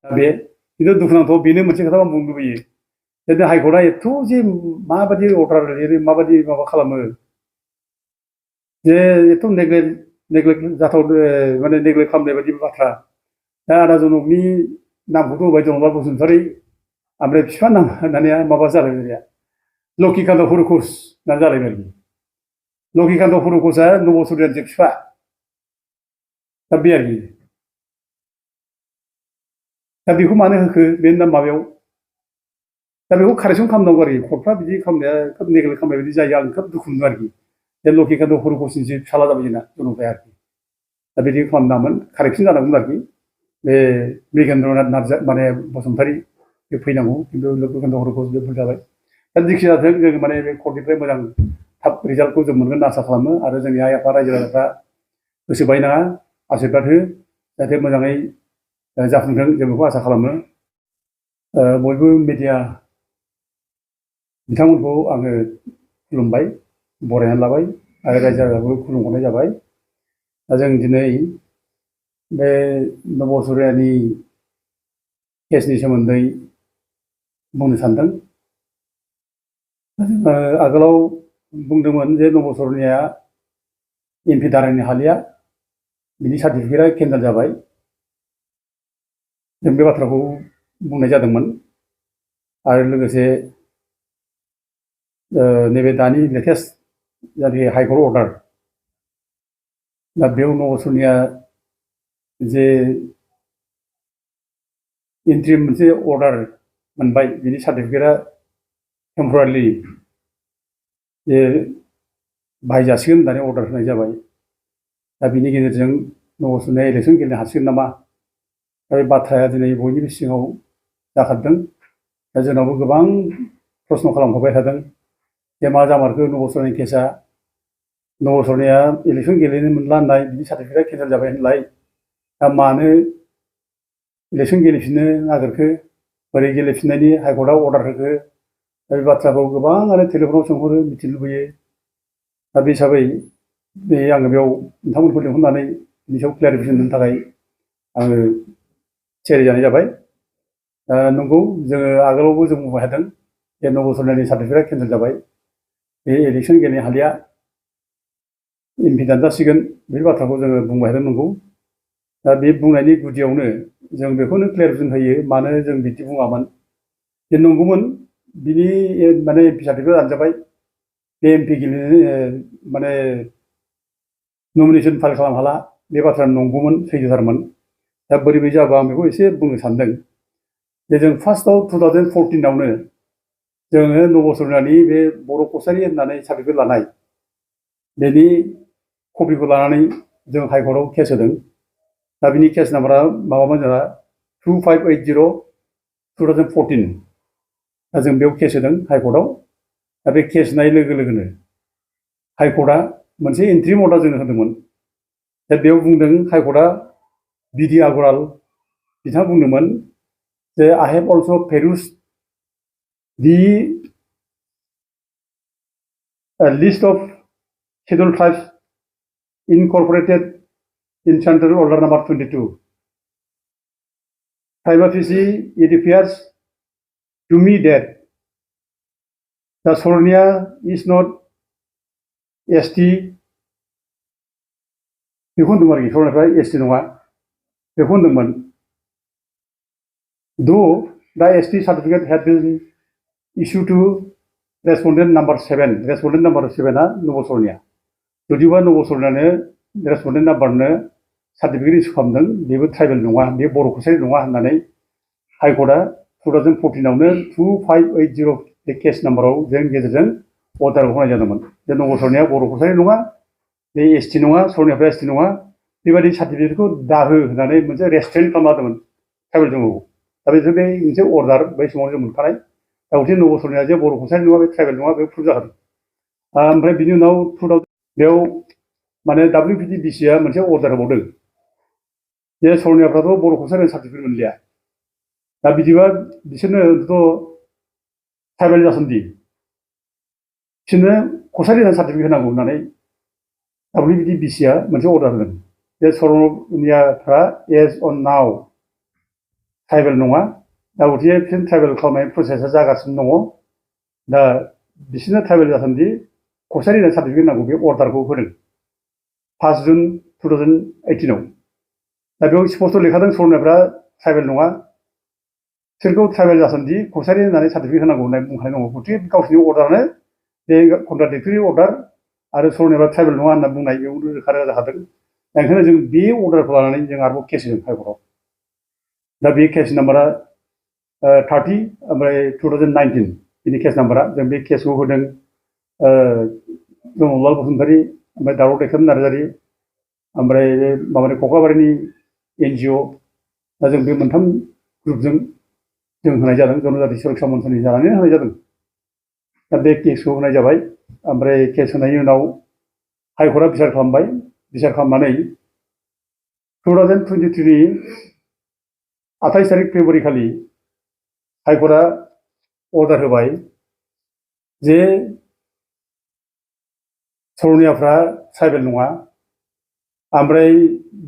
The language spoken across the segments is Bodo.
बे खिन्थु दुखुनांथाव बेनो मोनसे खोथा आं बुंनो लुबैयो जे हाइकर्टआ एथ' जे माबायदि अर्डार लिरो माबायदि माबा खालामो जे एथ' नेग्लेक्ट जाथाव माने नेग्लेक्ट खालामनाय बायदि बाथ्रा दा आदा जनकनि नामखौथ' होबाय जनकलाल बसुमतारी ओमफ्राय बिफा नाम होननानै माबा जालायबाय लक्ष्मीकान्त हर'घोष होननानै जालायबाय लक्ष्मीकान्त हर'घोषआ नब'चरियानिसो बिफा दा बे आरोखि दा बेखौ मानो होखो बे माबायाव दा बेखौ कारेक्सन खालामनांगौ आरोखि कर्टफ्रा बिदि खालामनाया खोब नेग्लेक्ट खालामनाय बायदि जायो आं खोब दुखु मोनो आरोखि बे लक्ष्मीकान्त हर'घोषनिसो फिसाला जाबाय जोंना जनकआ आरोखि दा बिदि खालामनांगौमोन कारेक्सन जानांगौमोन आरोखि बे मृगेन्द्रनाथ नार्जारी माने बसुमतारी बे फैनांगौ खिन्थु लक्ष्मीकान्त हर'घोष बे भुल जाबाय दा जेखि जाथों जों माने बे कर्टनिफ्राय मोजां थाब रिजाल्टखौ जों मोनगोन होनना आसा खालामो आरो जोंनि आइ आफा रायजो राजाफ्रा गोसो बायनाङा आशीर्बाद हो जाहाथे मोजाङै जाफुंथों जों बेखौ आसा खालामो बयबो मिडिया बिथांमोनखौ आङो खुलुमबाय बरायनानै लाबाय आरो रायजो राजाखौबो खुलुमहरनाय जाबाय दा जों दिनै बे नब'चरियानि केसनि सोमोन्दै बुंनो सानदों आगोलाव बुंदोंमोन जे नब'चरियानिया एमपि दारायनो हालिया बिनि सार्टिफिकेटआ केन्सेल जाबाय जों बे बाथ्राखौ बुंनाय जादोंमोन आरो लोगोसे नैबे दानि लेटेस्ट जायनाखि हाइकर्ट अर्डार दा बेयाव नब'चरियानिया जे इन्ट्रिम मोनसे अर्डार मोनबाय बिनि सार्टिफिकेटआ टेम्परारिलि जे बाहायजासिगोन होननानै अर्डार होनाय जाबाय दा बिनि गेजेरजों नब'चरियानिया इलेक्सन गेलेनो हासिगोन नामा दा बे बाथ्राया दिनै बयनिबो सिगाङाव जाखारदों दा जोंनावबो गोबां प्रश्न खालामहरबाय थादों जे मा जामारखो नब'चरियानि केसआ नब'चरियानिया इलेक्सन गेलेनो मोनला होननाय बिनि सार्टिफिकेटआ केन्सेल जाबाय होनलाय दा मानो इलेक्सन गेलेफिननो नागिरखो बोरै गेलेफिननायनि हाइकर्टआ अर्डार होखो दा बे बाथ्राखौ गोबाङानो टेलिफनाव सोंहरो मिथिनो लुबैयो दा बे हिसाबै आङो बेयाव नोंथांमोनखौ लिंहरनानै बिनि सायाव क्लियारिफिकेसन होनो थाखाय आङो थियारि जानाय जाबाय नंगौ जोङो आगोलावबो जों बुंबाय थादों जे नब'चरियानि सार्टिफिकेटआ केन्सेल जाबाय बे इलेक्सन गेलेनो हालिया एमपि दानजासिगोन बे बाथ्राखौ जोङो बुंबाय थादों नंगौ दा बे बुंनायनि गुदियावनो जों बेखौनो क्लियारिफिकेसन होयो मानो जों बिदि बुङामोन जे नंगौमोन बिनि माने एमपि सार्टिफिकेट दानजाबाय बे एमपि गेलेनो माने नमिनेसन फाइल खालामनो हाला बे बाथ्राया नंगौमोन सैथोथारमोन दा बोरै जाबा आं बेखौ एसे बुंनो सानदों जे जों फार्स्टआव 2014आवनो जोङो नब'चरियानि बे बर' कसारि होननानै सार्टिफिकेट लानाय बेनि कपिखौ लानानै जों हाइकर्टआव केस होदों दा बिनि केस नाम्बारा माबामोन जोंहा 2580/2014 दा जों बेयाव केस होदों हाइकर्टआव दा बे केस होनाय लोगो लोगोनो हाइकर्टआ मोनसे इन्ट्रिम अर्डार जोंनो होदोंमोन दा बेयाव बुंदों हाइकर्टआ बिडि आगरवाल बिथाङा बुंदोंमोन जे I have also perused the list of scheduled tribes incorporated in Central Order number 22. Prima facie, it appears to me that the Sornia is not ST. बेखौ होनदोंमोन आरोखि सरनिफ्राय ST नङा बेखौ होनदोंमोन though the ST certificate had been issued to respondent number 7 respondent number 7आ नब'चरियानिया जुदिबा नब'चरियानियानो रेसपन्डेन्ट नाम्बारनो सार्टिफिकेट इस्यु खालामदों बेबो ट्राइबेल नङा बे बर' कसारि नङा होननानै हाइकर्टआ 2014आवनो 2580 बे केस नाम्बाराव जों गेजेरजों अर्डार होनाय जादोंमोन जे नब'चरियानिया बर' कसारि नङा बे ST नङा सरनियाफ्रा ST नङा बेबायदि सार्टिफिकेटखौ दाहो होननानै मोनसे रेस्ट्रिक्ट खालामदोंमोन ट्राइबेल दङ दा बे मोनसे अर्डार बै समाव जों मोनखानाय दा गंसे नब'चरियानिया जे बर' कसारि नङा बे ट्राइबेल नङा बे प्रुभ जाखादों ओमफ्राय बिनि उनाव 2000 बेयाव माने WPTBCआ मोनसे अर्डार होबावदों जे सरनियाफ्राथ' बर' कसारिनि सार्टिफिकेट मोनलिया दा बिदिबा बिसोरनोथ' ट्राइबेल जासोनदि बिसोरनो कसारि होननानै सार्टिफिकेट होनांगौ होननानै WPTBCआ मोनसे अर्डार होदों जे सरनियाफ्रा एज अन नाउ ट्राइबेल नङा दा गतिके फिन ट्राइबेल खालामनाय प्रसेसा जागासिनो दङ दा बिसोरनो ट्राइबेल जासान्दि कसारि होननाय सार्टिफिकेट नांगौ बे अर्डारखौ होदों 5 जुन 2018 दा बेयाव स्पष्ट लिखादों सरनाफ्रा ट्राइबेल नङा बिसोरखौ ट्राइबेल जासान्दि कसारि होननानै सार्टिफिकेट होनांगौ होननाय बुंखानाय दङ गतिके गावसोरनि अर्डारानो बे कन्ट्राडिक्टरि अर्डार आरो सरनाफ्रा ट्राइबेल नङा होनना बुंनाय बेयाव रोखा रोखा जाखादों दा ओंखायनो जों बे अर्डारखौ लानानै जों आरोबाव केस होदों हाइकर्टआव दा बे केस नाम्बारा 30 ओमफ्राय 2019 बिनि केस नाम्बारा जों बे केसखौ होदों जमलाल बसुमतारी ओमफ्राय दावराव दैखोम नार्जारी ओमफ्राय माबानि कक्लाबारिनि NGO दा जों बे मोनथाम ग्रुपजों जों होनाय जादों जनजाति सुरक्षा मन्चनि जानानै होनाय जादों दा बे केसखौ होनाय जाबाय ओमफ्राय केस होनायनि उनाव हाइकर्टआ बिसार खालामबाय बिसार खालामनानै 2023 नि 28 तारिख फेब्रुवारि खालि हाइकर्टआ अर्डार होबाय जे सरनियाफ्रा ट्राइबेल नङा ओमफ्राय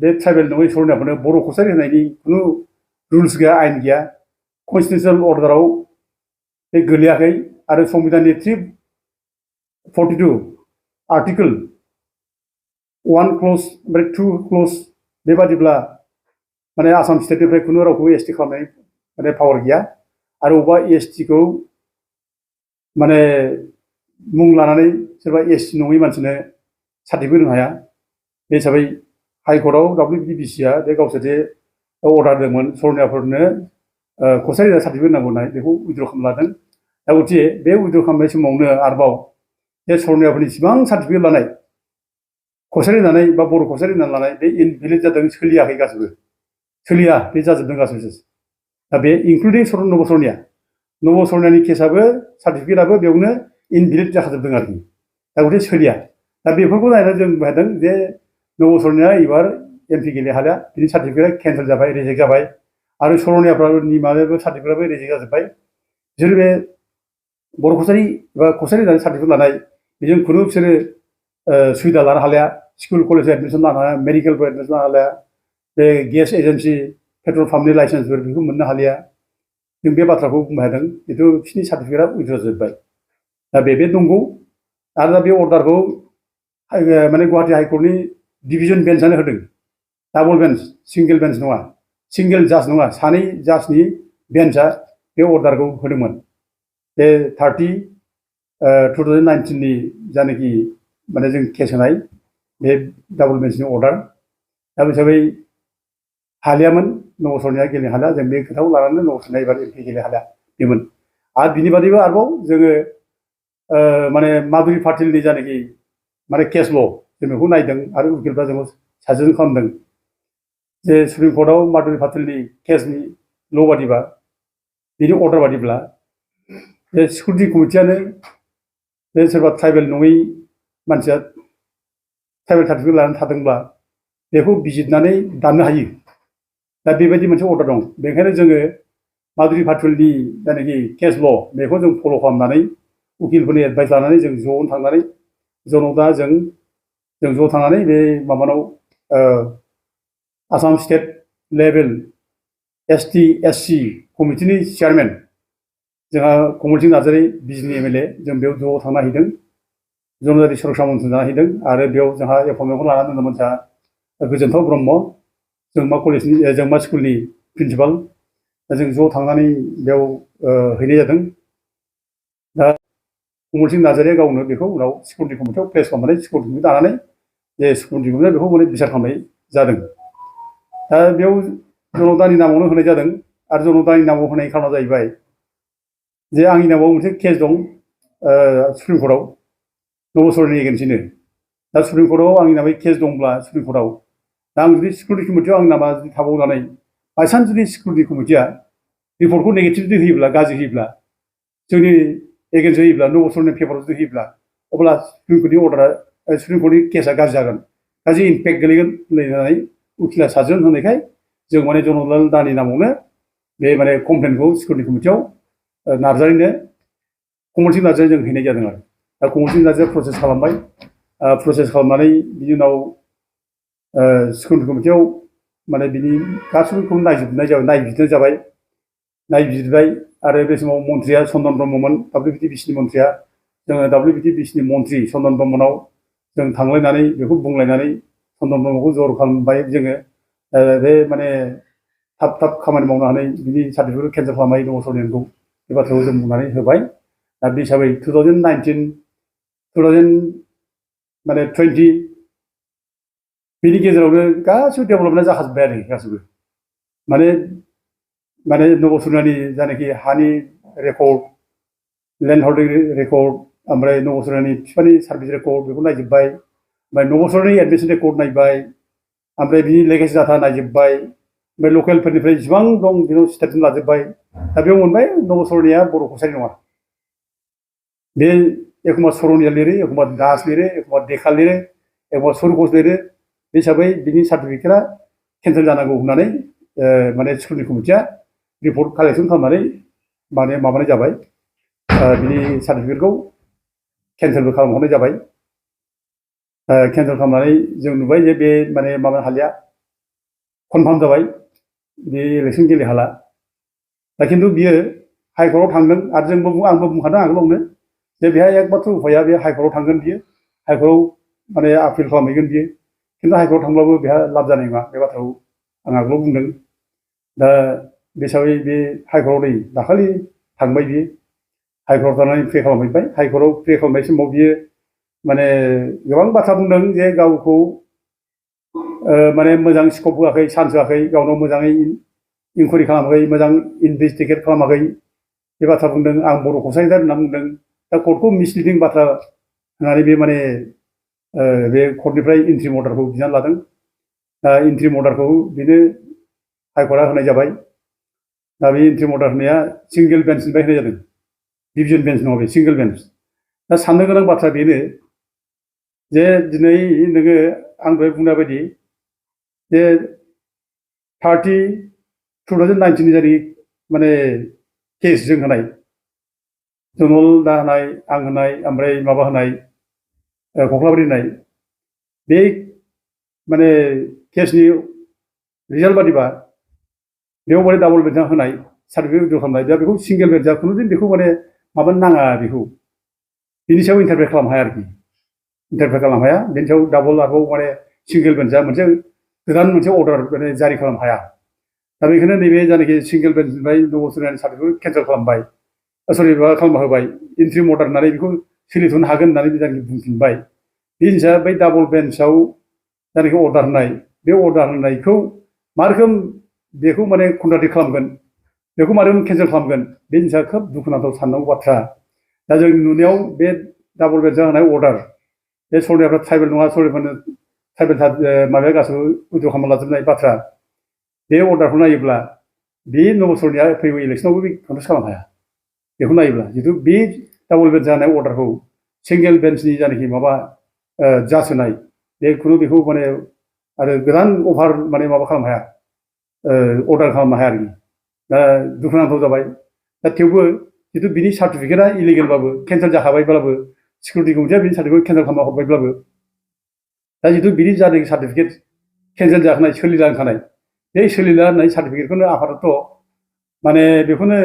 बे ट्राइबेल नङै सरनियाफोरनो बर' कसारि होनायनि खुनु रुल्स गैया आयेन गैया कन्स्टिटिउसनेल अर्डाराव बे गोलैयाखै आरो संबिधाननि 342 आर्टिकोल 1 क्लज ओमफ्राय 2 क्लज बेबादिब्ला माने आसाम स्टेटनिफ्राय खुनु रावखौ ST खालामनाय माने पावार गैया आरो अबेबा STखौ माने मुं लानानै सोरबा ST नङै मानसिनो सार्टिफिकेट होनो हाया बे हिसाबै हाइकर्टआव WBDCआ बे गावसोर जे अर्डार होदोंमोन सरनियाफोरनो कसारि सार्टिफिकेट नांगौ होननाय बेखौ उइद्र' खालामना लादों दा गतिके बे उइद्र' खालामनाय समावनो आरोबाव बे सरनियाफोरनि जेसेबां सार्टिफिकेट लानाय कसारि होननानै बा बर' कसारि होननानै लानाय बे इनभेलिड जादों सोलियाखै गासिबो सोलिया बे जाजोबदों गासिबो दा बे इनक्लुडिं नब सरनियानि केसाबो सार्टिफिकेटआबो बेयावनो इनभेलिड जाखाजोबदों आरोखि दा गतिके सोलिया दा बेफोरखौ नायनानै जों बुंदों जे नब सरनिया एबार MP गेलेनो हालिया बिनि सार्टिफिकेटआ केन्सेल जाबाय रिजेक्ट जाबाय आरो सरनियाफोरनि माबायाबो सार्टिफिकेटआबो रिजेक्ट जाजोब्बाय बिसोर बे बर' कसारि बा कसारि होननानै सार्टिफिकेट लानाय बेजों खुनु बिसोरो सुबिदा लानो हालिया स्कुल कलेज एडमिसन लानो हाया मेडिकेलफोर एडमिसन लानो हालिया बे गेस एजेन्सि पेट्रल पाम्पनि लाइसेन्सफोर बेखौ मोननो हालिया जों बे बाथ्राखौ बुंनो हादों जिथु बिसोरनि सार्टिफिकेटआ उइद्र' जाजोब्बाय दा बे नंगौ आरो दा बे अर्डारखौ माने गुवाहाटि हाइकर्टनि डिभिजन बेन्चआनो होदों डाबल बेन्च सिंगेल बेन्च नङा सिंगेल जाज नङा सानै जाजनि बेन्चआ बे अर्डारखौ होदोंमोन बे 30 2019 नि जानाखि माने जों केस होनाय बे डाबल बेन्चनि अर्डार दा बे हिसाबै हालियामोन नब सरनिया गेलेनो हालिया जों बे खोथाखौ लानानै नब सरनिया एबार MP गेलेनो हालिया बेमोन आरो बिनि बादैबो आरोबाव जोङो माने माधुरि पाटिलनि जानाखि माने केस ल' जों बेखौ नायदों आरो उकिलफ्रा जोंखौ साजेसन खालामदों जे सुप्रिम कर्टआव माधुरि पाटिलनि केसनि ल' बादिबा बिनि अर्डार बादिब्ला बे सिकिउरिटि कमिटियानो बे सोरबा ट्राइबेल नङै मानसिया ट्राइबेल सार्टिफिकेट लानानै थादोंब्ला बेखौ बिजिरनानै दाननो हायो दा बेबायदि मोनसे अर्डार दं बेनिखायनो जोङो माधुरि पाटिलनि जायनाखि केस ल' बेखौ जों फल' खालामनानै उकिलफोरनि एडभाइस लानानै जों ज'नो थांनानै जोंनाव दा जों ज' थांनानै बे माबानाव Assam state level ST SC कमिटिनि चेयारमेन जोंहा कमल सिंह नार्जारी बिजनि MLA जों बेयाव ज' थांना हैदों जनजाति सुरक्षा मन्थ्रि जाना हैदों आरो बेयाव जोंहा एपइन्टमेन्टखौ लानानै दोनदोंमोन जोंहा गोजोनथाव ब्रह्म जोंमा कलेजनि जोंमा स्कुलनि प्रिन्सिपाल दा जों ज' थांनानै बेयाव हैनाय जादों दा कमल सिंह नार्जारीया गावनो बेखौ उनाव सिकिउरिटि कमिटियाव प्लेस खालामनानै सिकिउरिटि कमिटि दानानै जे सिकिउरिटि कमिटिया बेखौ माने बिसार खालामनाय जादों दा बेयाव जनतानि नामावनो होनाय जादों आरो जनतानि नामाव होनायनि खारना जाहैबाय जे आंनि नामाव मोनसे केस दं सुप्रिम कर्टआव नब सरनिया एगेन्स्टनो दा सुप्रिम कर्टआव आंनि नामै केस दंब्ला सुप्रिम कर्टआव दा आं जुदि सिकिउरिटि कमिटियाव आंनि नामा जुदि थाबावनानै बायसान्स जुदि सिकिउरिटि कमिटिया रिपर्टखौ नेगेटिभ जुदि होयोब्ला गाज्रि होयोब्ला जोंनि एगेन्स्ट होयोब्ला नब सरनिया पेपाराव जुदि होयोब्ला अब्ला सुप्रिम कर्टनि अर्डारा सुप्रिम कर्टनि केसा गाज्रि जागोन गाज्रि इम्पेक्ट गोलैगोन होननानै उकिला साजेसन होनायखाय जों माने जनरलाल दानि नामावनो बे माने कमप्लेनखौ सिकिउरिटि कमिटियाव नार्जारीनो कमल सिंह नार्जारी जों हैनाय जादों आरो दा कमल सिंह नार्जारीया प्रसेस खालामबाय प्रसेस खालामनानै बिनि उनाव सिकिउरिटि कमिटियाव माने बिनि गासैखौ नायबिजिरनाय जाबाय नायबिजिरबाय आरो बे समाव मन्थ्रिया चन्दन ब्रह्ममोन WBTBCनि मन्थ्रिया जोङो WBTBCनि मन्थ्रि चन्दन ब्रह्मनाव जों थांलायनानै बेखौ बुंलायनानै चन्दन ब्रह्मखौ जर खालामबाय जोङो बे माने थाब खामानि मावनो हानाय बिनि सार्टिफिकेटखौ केन्सेल खालामनाय नब सरनेनखौ बे बाथ्राखौ जों बुंनानै होबाय दा बे हिसाबै 2020 बिनि गेजेरावनो गासिबो डेभेलपमेन्टआ जाखाजोब्बाय आरो गासिबो माने माने नब सरनेनानि जायनाखि हानि रेकर्ड लेन्ड हल्डिं रेकर्ड ओमफ्राय नब सरनेनानि बिफानि सार्भिस रेकर्ड बेखौ नायजोब्बाय ओमफ्राय नब सरनेनानि एडमिसन रेकर्ड नायबाय ओमफ्राय बिनि लेगेसि डाटा नायजोब्बाय ओमफ्राय लकेलफोरनिफ्राय जेसेबां दं बेनाव स्टेटमेन्ट लाजोब्बाय दा बेयाव मोनबाय नब सरनेनाया बर' कसारि नङा बे एखमबा सरनिया लिरो एखमबा दास लिरो एखमबा देखा लिरो एखमबा सुरघोष लिरो बे हिसाबै बिनि सार्टिफिकेटआ केन्सेल जानांगौ होननानै माने स्कुलनि कमिटिया रिपर्ट कालेक्सन खालामनानै माने माबानाय जाबाय बिनि सार्टिफिकेटखौ केन्सेलबो खालामहरनाय जाबाय केन्सेल खालामनानै जों नुबाय जे बे माने माबानो हालिया कनफार्म जाबाय बे इलेक्सन गेले हाला दा खिन्थु बियो हाइकर्टआव थांदों आरो आंबो बुंखादों आगोलावनो जे बेहा एकमात्र उफाया बे हाइकर्टआव थांगोन बियो हाइकर्टआव माने आपिल खालामहैगोन बियो खिन्थु हाइकर्टआव थांब्लाबो बेहा लाब जानाय नङा बे बाथ्राखौ आं आगोलाव बुंदों दा बे हिसाबै बे हाइकर्टआव नै दाखालि थांबाय बियो हाइकर्टआव थांनानै प्रे खालामहैबाय हाइकर्टआव प्रे खालामनाय समाव बियो माने गोबां बाथ्रा बुंदों जे गावखौ माने मोजां स्कप होआखै चान्स होआखै गावनाव मोजाङै इनकुवारि खालामाखै मोजां इनभेस्टिगेट खालामाखै बे बाथ्रा बुंदों आं बर' कसारिथार होनना बुंदों दा कर्टखौ मिसलिडिं बाथ्रा होननानै बे माने बे कर्टनिफ्राय इन्ट्रिम अर्डारखौ बिनानै लादों दा इन्ट्रिम अर्डारखौ बेनो हाइकर्टआ होनाय जाबाय दा बे इन्ट्रिम अर्डार होनाया सिंगेल बेन्चनिफ्राय होनाय जादों डिभिजन बेन्च नङा बे सिंगेल बेन्च दा साननो गोनां बाथ्रा बेनो जे दिनै नोङो आं दहाय बुंनाय बायदि जे 2019 जारि माने केस जों होनाय जनरल दा होनाय आं होनाय ओमफ्राय माबा होनाय कख्लाबारि होनाय बे माने केसनि रिजाल्ट बादिबा बेयाव माने डाबल बेन्चआ होनाय सार्टिफिकेट उइड्र खालामनाय दा बेखौ सिंगेल बेन्चआ खुनुदिन बेखौ माने माबानो नाङा बेखौ बिनि सायाव इन्टारप्रेट खालामनो हाया आरोखि इन्टारप्रेट खालामनो हाया बेनि सायाव डाबल आरोबाव माने सिंगेल बेन्चआ मोनसे गोदान मोनसे अर्डार माने जारि खालामनो हाया दा बेखायनो नैबे जायनाखि सिंगेल बेन्चनिफ्राय नब सरनेनानि सार्टिफिकेट केन्सेल खालामबाय सरि माबा खालामना होबाय इन्ट्रिम अर्डार होननानै बेखौ सोलिथ'नो हागोन होननानै जायनाखि बुंफिनबाय बे जिनिसा बै डाबल बेन्चआव जायनाखि अर्डार होनाय बे अर्डार होनायखौ मा रोखोम बेखौ माने कन्ट्राडिक्ट खालामगोन बेखौ मा रोखोम केन्सेल खालामगोन बे जिनिसा खोब दुखुनांथाव साननांगौ बाथ्रा दा जों नुनायाव बे डाबल बेन्चआव होनाय अर्डार बे सरनेयाफ्रा ट्राइबेल नङा सरनेफोरनो ट्राइबेल माबाया गासिबो उइड्र खालामना लाजोबनाय बाथ्रा बे अर्डारखौ नायोब्ला बे नब सरनेया फैगौ इलेक्सनावबो बे कन्टेस्ट खालामनो हाया बेखौ नायोब्ला जितु बे डाबल बेन्च जानाय अर्डारखौ सिंगेल बेन्चनि जायनाखि माबा जाज होनाय बे खुनु बेखौ माने आरो गोदान अभार माने माबा खालामनो हाया अर्डार खालामनो हाया आरोखि दा दुखुनांथाव जाबाय दा थेवबो जितु बिनि सार्टिफिकेटआ इलिगेलबाबो केन्सेल जाखाबायब्लाबो सिकिउरिटि कमिटिया बिनि सार्टिफिकेट केन्सेल खालामना हरबायब्लाबो दा जितु बिनि जादों सार्टिफिकेट केन्सेल जाखानाय सोलिलांखानाय बे सोलिला होननाय सार्टिफिकेटखौनो आफादथ' माने बेखौनो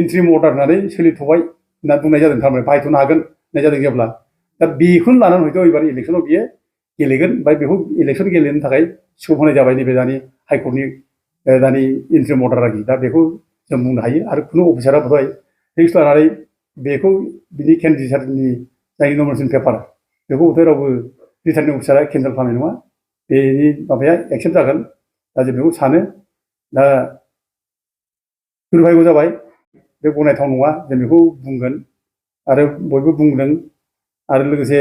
इन्ट्रिम अर्डार होननानै सोलिथ'बाय होनना बुंनाय जादों थारमाने बाहायथ'नो हागोन होननाय जादों जेब्ला दा बेखौनो लानानै हयथ' एबार इलेक्सनाव बियो गेलेगोन ओमफ्राय बेखौ इलेक्सन गेलेनो थाखाय स्कप होनाय जाबाय नैबे दानि हाइकर्टनि दानि इन्ट्रिम अर्डार आरोखि दा बेखौ जों बुंनो हायो आरो खुनु अफिसारा बोहाय रिक्स लानानै बेखौ बिनि केन्डिडेटनि जाय नमिनेसन पेपार बेखौ हयथ' रावबो रिटार्निं अफिसारा केन्सेल खालामनाय नङा बेनि माबाया एक्सेप्ट जागोन दा जों बेखौ सानो दा दुर्भाग्य जाबाय बे गनायथाव नङा जों बेखौ बुंगोन आरो बयबो बुंदों आरो लोगोसे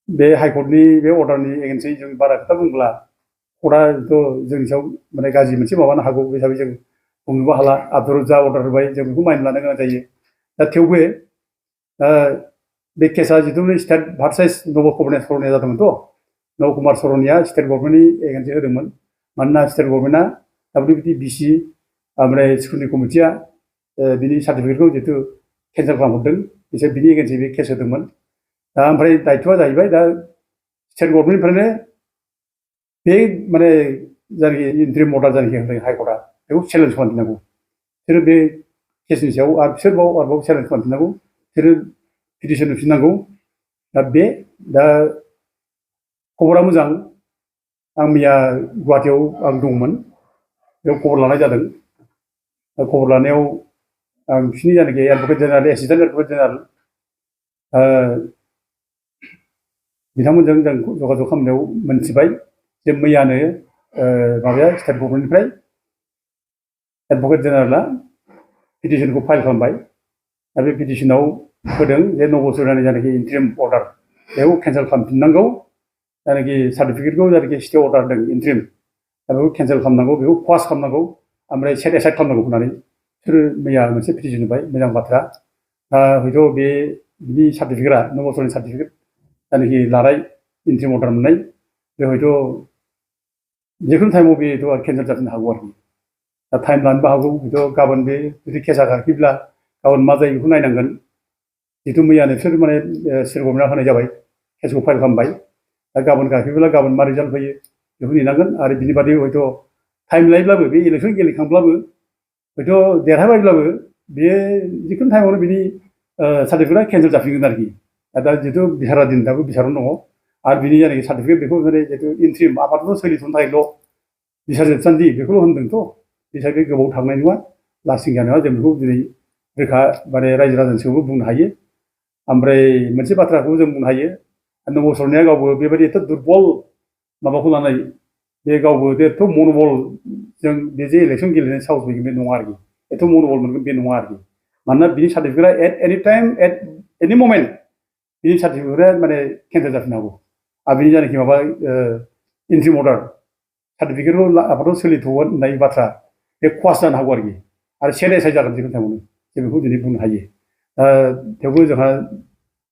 बे हाइकर्टनि बे अर्डारनि एगेन्स्टै जों बारा खोथा बुंब्ला कर्टआथ' जोंनि सायाव माने गाज्रि मोनसे माबानो हागौ बे हिसाबै जों बुंनोबो हाला आफटार जा अर्डार होबाय जों बेखौ मानिना लानो गोनां जायो दा थेवबो बे केसा जिथु स्टेट भार्सेस नब कुमार सरनिया जादोंमोनथ' नब कुमार सरनिया स्टेट गभर्नमेन्टनि एगेन्स्टै होदोंमोन मानोना स्टेट गभर्नमेन्टआ WBTBC ओमफ्राय स्कुलनि कमिटिया बिनि सार्टिफिकेटखौ जितु केन्सेल खालामहरदों बिसोर बिनि एगेन्स्टै बे केस होदोंमोन दा ओमफ्राय दायथ'आ जाहैबाय दा स्टेट गभर्नमेन्टनिफ्रायनो बे माने जायनाखि इन्ट्रिम अर्डार जायनाखि होदों हाइकर्टआ बेखौ चेलेन्ज खालामफिननांगौ बिसोरो बे केसनि सायाव आरो आरोबाव चेलेन्ज खालामफिननांगौ बिसोरो पिटिसन होफिननांगौ दा खबरा मोजां आं मैया गुवाहाटियाव आं दंमोन बेयाव खबर लानाय जादों खबर लानायाव आं बिसोरनि जायनाखि advocate general assistant advocate general बिथांमोनजों जों जगाजग खालामनायाव मोनथिबाय जे मैयानो माबाया स्टेट गभर्नमेन्टनिफ्राय एडभकेट जेनेरेला पिटिसनखौ फाइल खालामबाय दा बे पिटिसनाव होदों जे 9 बोसोरनि जायनाखि इन्ट्रिम अर्डार बेखौ केन्सेल खालामफिननांगौ जायनाखि सार्टिफिकेटखौ जायनाखि स्टे अर्डार होदों इन्ट्रिम दा बेखौ केन्सेल खालामनांगौ बेखौ क्वास खालामनांगौ ओमफ्राय सेट एसाइड खालामनांगौ होननानै बिसोरो मैया मोनसे पिटिसन होबाय मोजां बाथ्रा दा हयथ' बिनि सार्टिफिकेटआ 9 बोसोरनि सार्टिफिकेट जायनाखि लानाय इन्ट्रिम अर्डार मोननाय बे हयथ' जिखुनु टाइमाव बेथ' केन्सेल जाफिननो हागौ आरोखि दा टाइम लानोबो हागौ हयथ' गाबोन बे जुदि केसा गाखोयोब्ला गाबोन मा जायो बेखौ नायनांगोन जिहेतु मैयानो बिसोर माने स्टेट गभर्नमेन्टआ होनाय जाबाय केसखौ फाइल खालामबाय दा गाबोन गाखोयोब्ला गाबोन मा रिजाल्ट फैयो बेखौ नेनांगोन आरो बिनि बादै हयथ' टाइम लायोब्लाबो बे इलेक्सन गेलेखांब्लाबो हयथ' देरहाबायब्लाबो बेयो जिखुनु टाइमावनो बिनि सार्टिफिकेटआ केन्सेल जाफिनगोन आरोखि दा जिहेतु बिसारा दिन दाबो बिसारावनो दङ आरो बिनि जायनाखि सार्टिफिकेट बेखौ माने जिहेतु इन्ट्रिम आबादथ' सोलिथ'नो थाखायल' बिसार जोबसान्दि बेखौल' होनदोंथ' बिसार बे गोबाव थांनाय नङा लास्टिं जानाय नङा जों बेखौ दिनै रोखा माने रायजो राजानि सिगाङावबो बुंनो हायो ओमफ्राय मोनसे बाथ्राखौ जों बुंनो हायो 9 बोसोरनिया गावबो बेबायदि एथ' दुरबल माबाखौ लानाय बे गावबो एथ' मन'बल जों बे जे इलेक्सन गेलेनाय साहस फैगोन बे नङा आरोखि एथ' मन'बल मोनगोन बे नङा आरोखि मानोना बिनि सार्टिफिकेटआ एट एनि टाइम एट एनि ममेन्ट बिनि सार्टिफिकेटआ माने केन्सेल जाफिननो हागौ आरो बिनि जायनाखि माबा इन्ट्रिम अर्डार सार्टिफिकेटखौ आफादाव सोलिथ'गोन होननाय बाथ्रा बे क्वास जानो हागौ आरोखि आरो सेट एसाइड जागोन जिखुनु टाइमावनो जों बेखौ दिनै बुंनो हायो थेवबो जोंहा